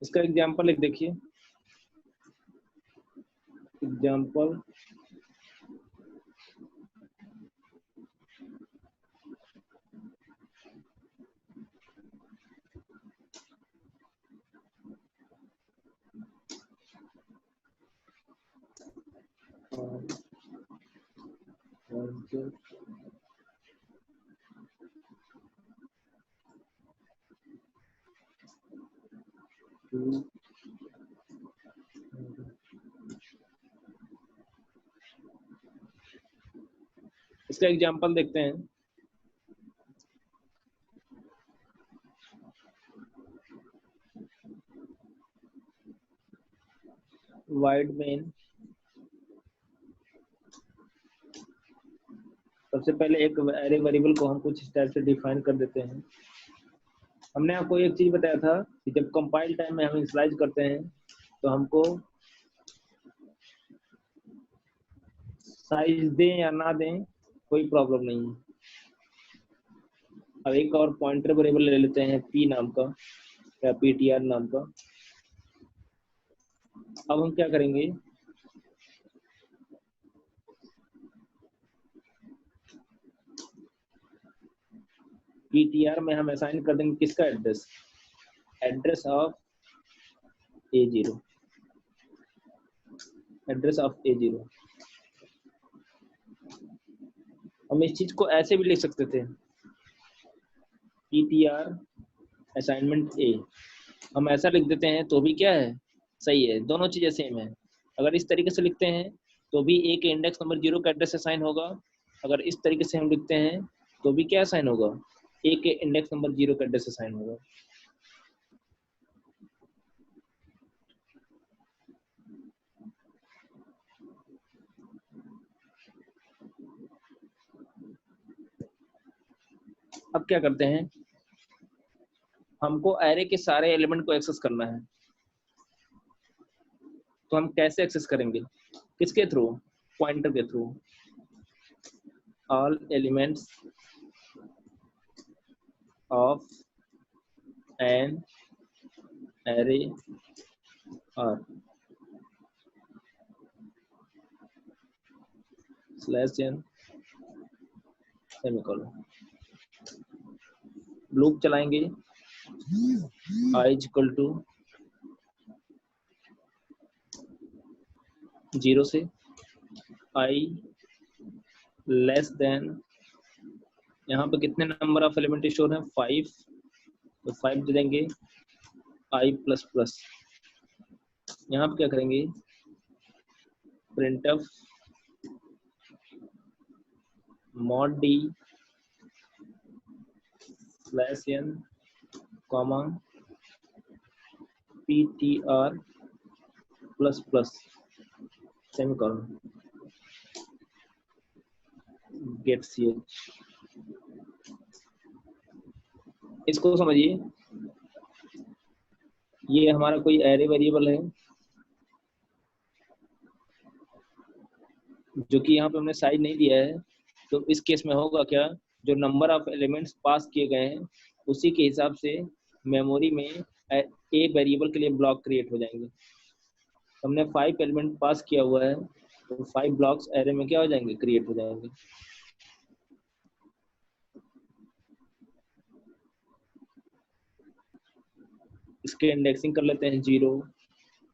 इसका एग्जाम्पल एक देखिए, एग्जाम्पल इसका एग्जाम्पल देखते हैं। वाइड मेन, सबसे पहले एक एरे वेरिएबल को हम कुछ इस टाइप से डिफाइन कर देते हैं। हमने आपको एक चीज बताया था कि जब कंपाइल टाइम में हम इनिशियलाइज करते हैं तो हमको साइज दें या ना दें कोई प्रॉब्लम नहीं है। अब एक और पॉइंटर वेरिएबल ले लेते हैं p नाम का या ptr नाम का। अब हम क्या करेंगे, ptr में हम असाइन कर देंगे किसका address, address of A0, address of A0। हम इस चीज को ऐसे भी लिख सकते थे, ptr असाइनमेंट A, हम ऐसा लिख देते हैं तो भी क्या है, सही है, दोनों चीजें सेम है। अगर इस तरीके से लिखते हैं तो भी A के इंडेक्स नंबर 0 का एड्रेस असाइन होगा, अगर इस तरीके से हम लिखते हैं तो भी क्या असाइन होगा, A के इंडेक्स नंबर 0 का एड्रेस असाइन होगा। अब क्या करते हैं, हमको एरे के सारे एलिमेंट को एक्सेस करना है, तो हम कैसे एक्सेस करेंगे, किसके थ्रू, पॉइंटर के through. All elements of an array are /n semicolon. Loop चलाएंगे i इक्वल टू 0 से i लेस देन, यहाँ पे कितने नंबर ऑफ एलिमेंट स्टोर हैं, 5, तो 5 दे देंगे i प्लस प्लस। यहाँ पे क्या करेंगे, printf mod d /n comma ptr plus plus semicolon get ch। इसको समझिए, ये हमारा कोई एरे वेरिएबल है जो कि यहाँ पे हमने साइज नहीं दिया है, तो इस केस में होगा क्या, जो नंबर ऑफ एलिमेंट्स पास किए गए हैं उसी के हिसाब से मेमोरी में ए वेरिएबल के लिए ब्लॉक क्रिएट हो जाएंगे। हमने 5 एलिमेंट पास किया हुआ है तो 5 ब्लॉक्स एरे में क्या हो जाएंगे, क्रिएट हो जाएंगे। इसके इंडेक्सिंग कर लेते हैं 0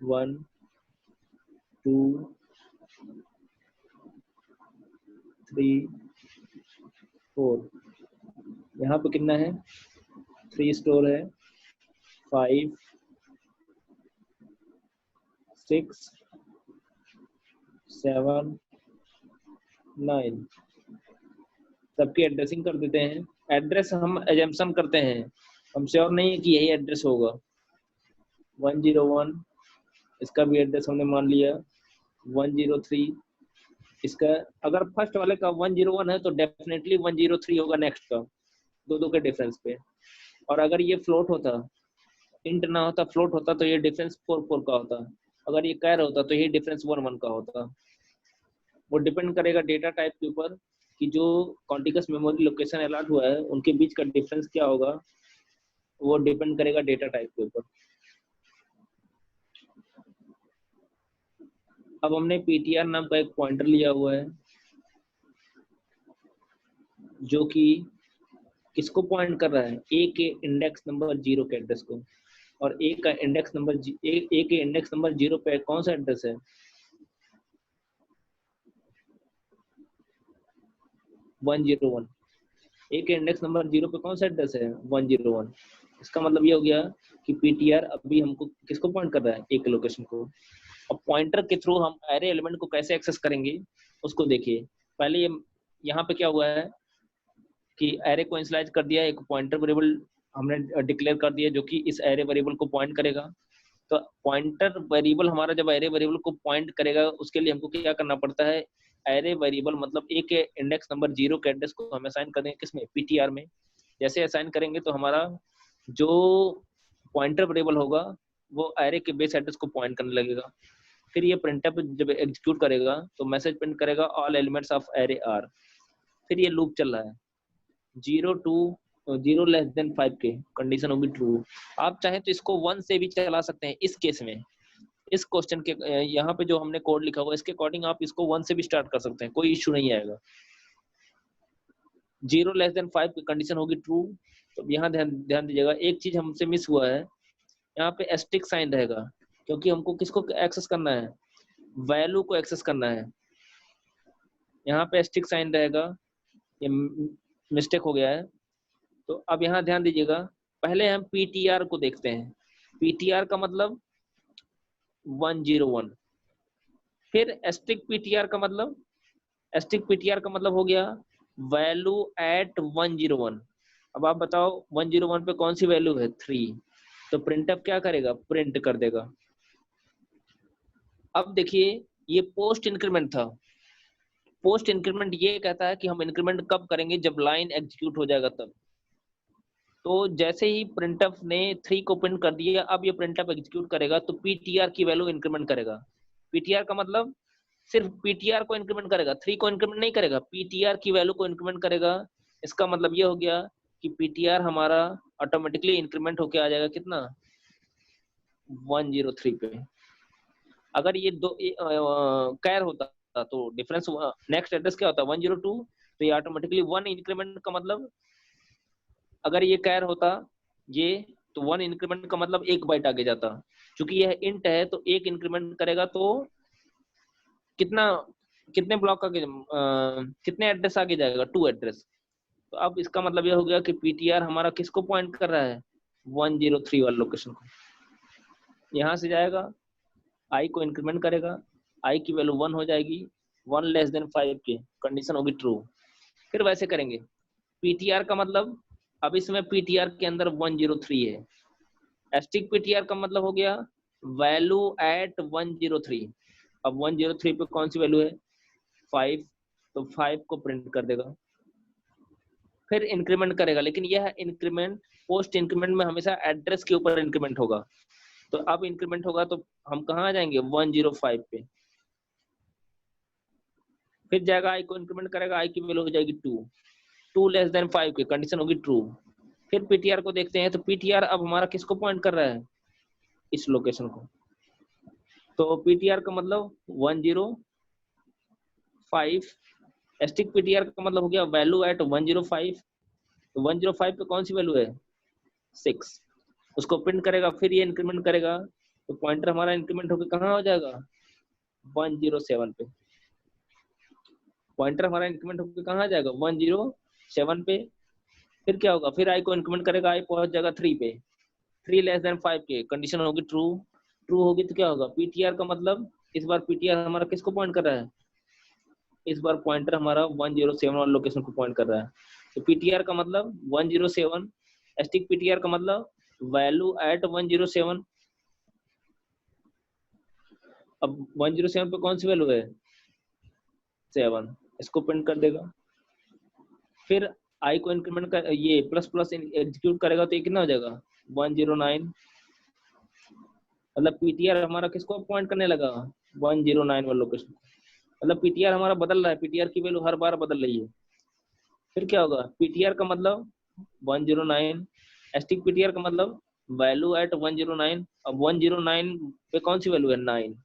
1 2 3 4। यहाँ पे कितना है, 3 स्टोर है, 5 6 7 9। सबकी एड्रेसिंग कर देते हैं। एड्रेस हम एजम्पशन करते हैं, हम श्योर नहीं है कि यही एड्रेस होगा। 101 इसका भी एड्रेस हमने मान लिया, 103 इसका, अगर फर्स्ट वाले का 101 है तो डेफिनेटली 103 होगा नेक्स्ट का, दो के डिफरेंस पे। और अगर ये फ्लोट होता, इंट ना होता, फ्लोट होता तो ये डिफरेंस 4 का होता, अगर ये कैर होता तो ये डिफरेंस 1 का होता। वो डिपेंड करेगा डेटा टाइप के ऊपर कि जो कॉन्टिगस मेमोरी लोकेशन अलॉट हुआ है उनके बीच का डिफरेंस क्या होगा, वो डिपेंड करेगा डेटा टाइप के ऊपर। अब हमने ptr नाम का एक पॉइंटर लिया हुआ है जो कि किसको पॉइंट कर रहा है, ए के इंडेक्स नंबर 0 के एड्रेस को, और ए का इंडेक्स नंबर ए के इंडेक्स नंबर 0 पे कौन सा एड्रेस है, 101। ए के इंडेक्स नंबर 0 पे कौन सा एड्रेस है, 101। इसका मतलब ये हो गया कि पीटीआर अभी हमको किसको पॉइंट कर रहा है, ए के लोकेशन को। अब पॉइंटर के थ्रू हम एरे एलिमेंट को कैसे एक्सेस करेंगे उसको देखिए। पहले ये यहाँ पे क्या हुआ है कि एरे को इनिशियलाइज कर दिया, एक पॉइंटर वेरिएबल हमने डिक्लेयर कर दिया जो कि इस एरे वेरिएबल को पॉइंट करेगा। तो पॉइंटर वेरिएबल हमारा जब एरे वेरिएबल को पॉइंट करेगा उसके लिए हमको क्या करना पड़ता है, एरे वेरिएबल मतलब ए के इंडेक्स नंबर 0 के एड्रेस को हम असाइन कर देंगे किसमें, पीटीआर में। जैसे असाइन करेंगे तो हमारा जो पॉइंटर वेरिएबल होगा वो एरे के बेस एड्रेस को पॉइंट करने लगेगा। फिर ये प्रिंटअप जब एग्जीक्यूट करेगा तो मैसेज प्रिंट करेगा all elements of array are. फिर ये लूप चल रहा है 0 लेस देन 5 के कंडीशन होगी ट्रू। आप चाहे तो इसको 1 से भी चला सकते हैं इस केस में। इस क्वेश्चन के यहाँ पे जो हमने कोड लिखा हुआ है इसके अकॉर्डिंग आप इसको 1 से भी स्टार्ट कर सकते हैं, कोई इश्यू नहीं आएगा। 0 लेस देन 5 की कंडीशन होगी ट्रू। तो यहाँ ध्यान दीजिएगा, एक चीज हमसे मिस हुआ है, यहाँ पे एस्टिक साइन रहेगा क्योंकि हमको किसको एक्सेस करना है, वैल्यू को एक्सेस करना है। यहाँ पे एस्टिक साइन रहेगा, ये मिस्टेक हो गया है। तो अब यहाँ ध्यान दीजिएगा, पहले हम पीटीआर को देखते हैं। पीटीआर का मतलब 101। फिर एस्टिक पीटीआर का मतलब, एस्टिक पीटीआर का मतलब हो गया वैल्यू एट 101। अब आप बताओ 101 पे कौन सी वैल्यू है, 3। तो प्रिंटअप क्या करेगा, प्रिंट कर देगा। अब देखिए ये पोस्ट इंक्रीमेंट था। पोस्ट इंक्रीमेंट ये कहता है कि हम इंक्रीमेंट कब करेंगे, जब लाइन एग्जीक्यूट हो जाएगा तब। तो जैसे ही प्रिंटअप ने 3 को प्रिंट कर दिया, अब ये प्रिंटअप एग्जीक्यूट करेगा तो पीटीआर की वैल्यू इंक्रीमेंट करेगा। पीटीआर का मतलब सिर्फ पीटीआर को इंक्रीमेंट करेगा, 3 को इंक्रीमेंट नहीं करेगा, पीटीआर की वैल्यू को इंक्रीमेंट करेगा। इसका मतलब ये हो गया कि पीटीआर हमारा ऑटोमेटिकली इंक्रीमेंट होके आ जाएगा कितना, 103 पे। अगर ये दो कैर होता तो डिफरेंस नेक्स्ट एड्रेस क्या होता, 102। तो ये ऑटोमेटिकली 1 इंक्रीमेंट का मतलब, अगर ये कैर होता ये, तो 1 इंक्रीमेंट का मतलब 1 बाइट आगे जाता। क्योंकि यह इंट है तो 1 इंक्रीमेंट करेगा तो कितना, कितने ब्लॉक आगे, कितने एड्रेस आगे जाएगा, 2 एड्रेस। तो अब इसका मतलब यह हो गया कि पीटीआर हमारा किसको पॉइंट कर रहा है, 103 वाले लोकेशन को। यहाँ से जाएगा, आई को इंक्रीमेंट करेगा, आई की वैल्यू 1 हो जाएगी, 1 लेस देन 5 की कंडीशन होगी ट्रू। फिर वैसे करेंगे। पीटीआर का मतलब, अब इसमें पीटीआर के अंदर 103 है। एस्टिक पीटीआर का मतलब हो गया वैल्यू एट 103। अब 103 पे कौन सी वैल्यू है, 5। तो 5 को प्रिंट कर देगा। फिर इंक्रीमेंट करेगा, लेकिन यह इंक्रीमेंट पोस्ट इंक्रीमेंट में हमेशा एड्रेस के ऊपर इंक्रीमेंट होगा। तो अब इंक्रीमेंट होगा तो हम कहाँ आ जाएंगे, 105 पे। फिर जाएगा, आई को इंक्रीमेंट करेगा, आई की वैल्यू हो जाएगी 2 लेस देन 5 की कंडीशन होगी ट्रू। फिर पीटीआर को देखते हैं, तो पीटीआर अब हमारा किसको पॉइंट कर रहा है, इस लोकेशन को। तो पीटीआर का मतलब 105। एस्टिक पीटीआर का मतलब हो गया वैल्यू एट 105। तो 105 पे कौन सी वैल्यू है, 6। उसको प्रिंट करेगा, फिर ये इंक्रीमेंट करेगा तो पॉइंटर हमारा इंक्रीमेंट होकर कहाँ हो जाएगा, 107 पे। पॉइंटर हमारा इंक्रीमेंट होकर कहाँ आ जाएगा, 107 पे। फिर क्या होगा, फिर आई को इंक्रीमेंट करेगा, आई पहुंच जाएगा 3 पे। 3 लेस देन 5 के कंडीशन होगी ट्रू। ट्रू होगी तो क्या होगा, पीटीआर का मतलब इस बार पीटीआर हमारा किसको पॉइंट कर रहा है, इस बार पॉइंटर हमारा 107 वाले लोकेशन को पॉइंट कर रहा है। तो पीटीआर का मतलब 107। एस्टिक पीटीआर का मतलब वैल्यू एट 107। अब 107 पे कौन सी वैल्यू है, 7। इसको प्रिंट कर देगा। फिर आई को इंक्रीमेंट कर, ये प्लस प्लस एग्जीक्यूट करेगा तो ये कितना हो जाएगा, 109। मतलब पीटीआर हमारा किसको पॉइंट करने लगा, 109 वाले लोकेशन। मतलब पीटीआर हमारा बदल रहा है, पीटीआर की वैल्यू हर बार बदल रही है। फिर क्या होगा, पीटीआर का मतलब 109। एस्टिक पीटीआर का मतलब वैल्यू एट 109। अब 109 पे कौन सी वैल्यू है, 9।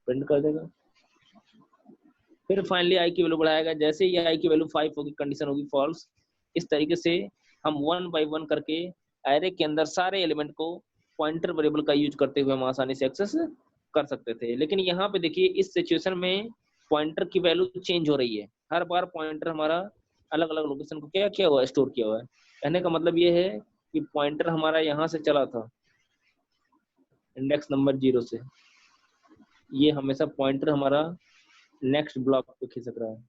प्रिंट कर देगा। फिर फाइनली आई की वैल्यू बढ़ाएगा, जैसे ही आई की वैल्यू 5 होगी कंडीशन होगी फॉल्स। इस तरीके से हम 1 बाय 1 करके एरे के अंदर सारे एलिमेंट को पॉइंटर वेरिएबल का यूज करते हुए हम आसानी से एक्सेस कर सकते थे। लेकिन यहाँ पे देखिए इस सिचुएशन में पॉइंटर की वैल्यू चेंज हो रही है, हर बार पॉइंटर हमारा अलग अलग लोकेशन को क्या किया हुआ है, स्टोर किया हुआ है। कहने का मतलब ये है कि पॉइंटर हमारा यहाँ से चला था इंडेक्स नंबर 0 से, ये हमेशा पॉइंटर हमारा नेक्स्ट ब्लॉक पे खिसक रहा है,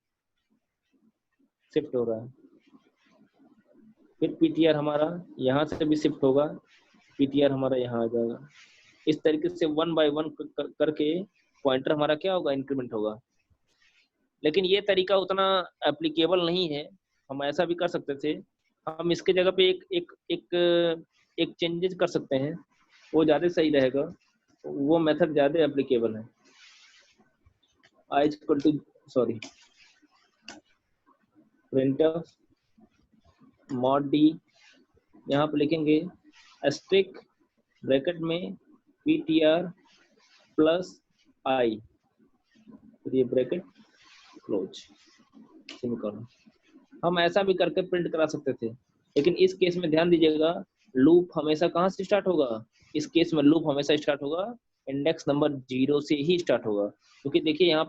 शिफ्ट हो रहा है। फिर पीटीआर हमारा यहाँ से भी शिफ्ट होगा, पीटीआर हमारा यहाँ आ जाएगा। इस तरीके से 1 बाय 1 करके पॉइंटर हमारा क्या होगा, इंक्रीमेंट होगा। लेकिन ये तरीका उतना एप्लीकेबल नहीं है, हम ऐसा भी कर सकते थे, हम इसके जगह पे एक चेंजेस कर सकते हैं, वो ज़्यादा सही रहेगा, वो मेथड ज़्यादा एप्लीकेबल है। I equal to sorry printf mod d, यहाँ पे लिखेंगे एस्ट्रिक ब्रैकेट में ptr प्लस आई, ये ब्रैकेट क्लोज सेमीकोलन। हम ऐसा भी करके प्रिंट करा सकते थे, लेकिन इस केस में ध्यान दीजिएगा लूप हमेशा कहाँ से स्टार्ट होगा, इस केस में लूप हमेशा स्टार्ट होगा इंडेक्स नंबर 0 से ही स्टार्ट होगा। क्योंकि देखिए यहाँ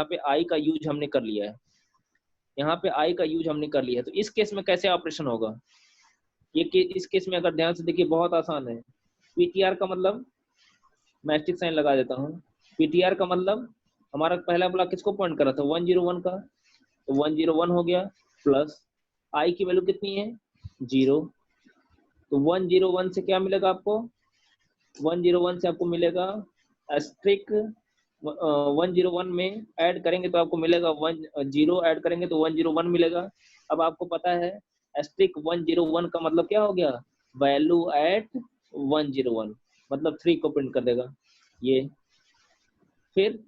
पे आई का यूज हमने कर लिया है, यहाँ पे आई का यूज हमने कर लिया है। तो इस केस में कैसे ऑपरेशन होगा, इस केस में अगर ध्यान से देखिए बहुत आसान है। पीटीआर का मतलब मैं स्टिक साइन लगा देता हूँ, पीटीआर का मतलब हमारा पहला ब्लॉक किसको पॉइंट कर रहा था, 101 का, तो 101 हो गया, प्लस आई की वैल्यू कितनी है 0, तो 101 से क्या मिलेगा आपको, 101 से आपको मिलेगा एस्ट्रिक 101 में ऐड करेंगे तो आपको मिलेगा 10 ऐड करेंगे तो 101 मिलेगा। अब आपको पता है एस्ट्रिक 101 का मतलब क्या हो गया, वैल्यू एट 101, मतलब 3 को प्रिंट कर देगा ये। फिर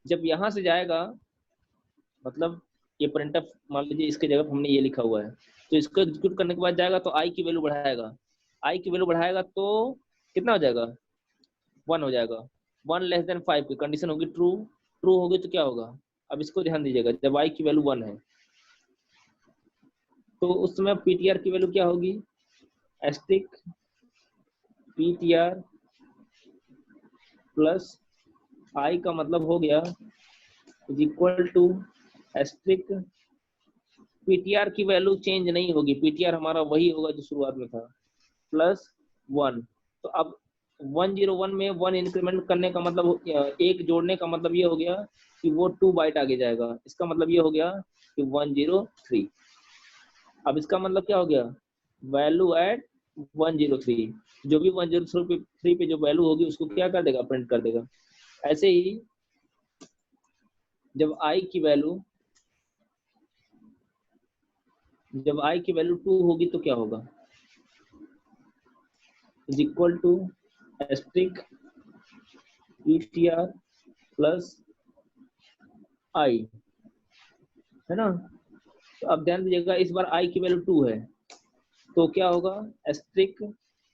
जब यहाँ से जाएगा, मतलब ये प्रिंटफ मान लीजिए इसके जगह हमने ये लिखा हुआ है, तो इसको एग्जीक्यूट करने के बाद जाएगा तो आई की वैल्यू बढ़ाएगा, आई की वैल्यू बढ़ाएगा तो कितना हो जाएगा, 1 हो जाएगा। 1 लेस देन 5 की कंडीशन होगी ट्रू, ट्रू होगी तो क्या होगा, अब इसको ध्यान दीजिएगा, जब आई की वैल्यू 1 है तो उस समय पीटीआर की वैल्यू क्या होगी, एस्ट्रिक पीटीआर प्लस आई का मतलब हो गया is equal to asterisk PTR की वैल्यू चेंज नहीं होगी, पीटीआर हमारा वही होगा जो शुरुआत में था, प्लस 1। तो अब 101 में 1 इंक्रीमेंट करने का मतलब, एक जोड़ने का मतलब ये हो गया कि वो 2 बाइट आगे जाएगा, इसका मतलब ये हो गया कि 103। अब इसका मतलब क्या हो गया, वैल्यू एट 103, जो भी 103 पे जो वैल्यू होगी उसको क्या कर देगा, प्रिंट कर देगा। ऐसे ही जब आई की वैल्यू 2 होगी तो क्या होगा, is equal to asterisk ptr plus i, है ना। तो अब ध्यान दीजिएगा इस बार आई की वैल्यू 2 है तो क्या होगा, एस्ट्रिक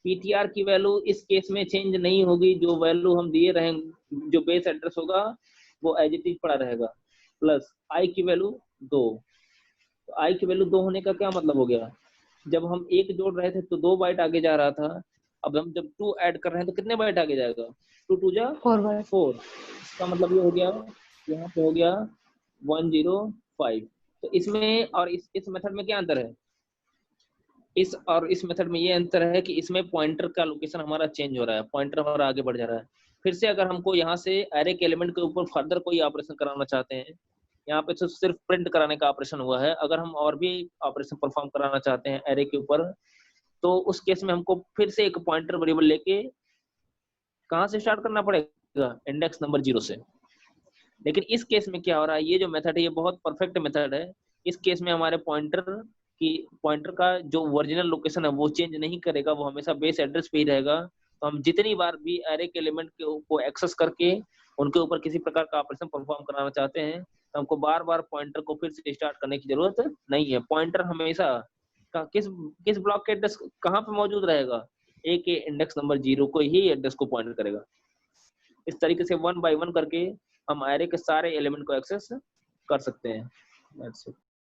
पीटीआर की वैल्यू इस केस में चेंज नहीं होगी, जो वैल्यू हम दिए रहे, जो बेस एड्रेस होगा वो एज इट इज पड़ा रहेगा, प्लस आई की वैल्यू 2। तो आई की वैल्यू 2 होने का क्या मतलब हो गया, जब हम 1 जोड़ रहे थे तो 2 बाइट आगे जा रहा था, अब हम जब 2 ऐड कर रहे हैं तो कितने बाइट आगे जाएगा, 2 2 जा 4। इसका मतलब ये हो गया, यहाँ पे हो गया 105। तो इसमें और इस मेथड में क्या अंतर है, इस मेथड में ये अंतर है कि इसमें पॉइंटर का लोकेशन हमारा चेंज हो रहा है, पॉइंटर हमारा आगे बढ़ जा रहा है। फिर से अगर हमको यहाँ से एरे के एलिमेंट के ऊपर फर्दर कोई ऑपरेशन कराना चाहते हैं, यहाँ पे तो सिर्फ प्रिंट कराने का ऑपरेशन हुआ है, अगर हम और भी ऑपरेशन परफॉर्म कराना चाहते हैं एरे के ऊपर, तो उस केस में हमको फिर से एक पॉइंटर वेरिएबल लेके कहाँ से स्टार्ट करना पड़ेगा, इंडेक्स नंबर 0 से। लेकिन इस केस में क्या हो रहा है, ये जो मेथड है ये बहुत परफेक्ट मेथड है। इस केस में हमारे पॉइंटर का जो ओरिजिनल लोकेशन है वो चेंज नहीं करेगा, वो हमेशा बेस एड्रेस पे ही रहेगा। तो हम जितनी बार भी एरे के एलिमेंट को एक्सेस करके उनके ऊपर किसी प्रकार का ऑपरेशन परफॉर्म कराना चाहते हैं तो हमको बार बार पॉइंटर को फिर से स्टार्ट करने की जरूरत नहीं है। पॉइंटर हमेशा किस ब्लॉक के एड्रेस कहाँ पे मौजूद रहेगा, ए के इंडेक्स नंबर 0 को ही एड्रेस को पॉइंट करेगा। इस तरीके से 1 बाय 1 करके हम एरे के सारे एलिमेंट को एक्सेस कर सकते हैं। That's it.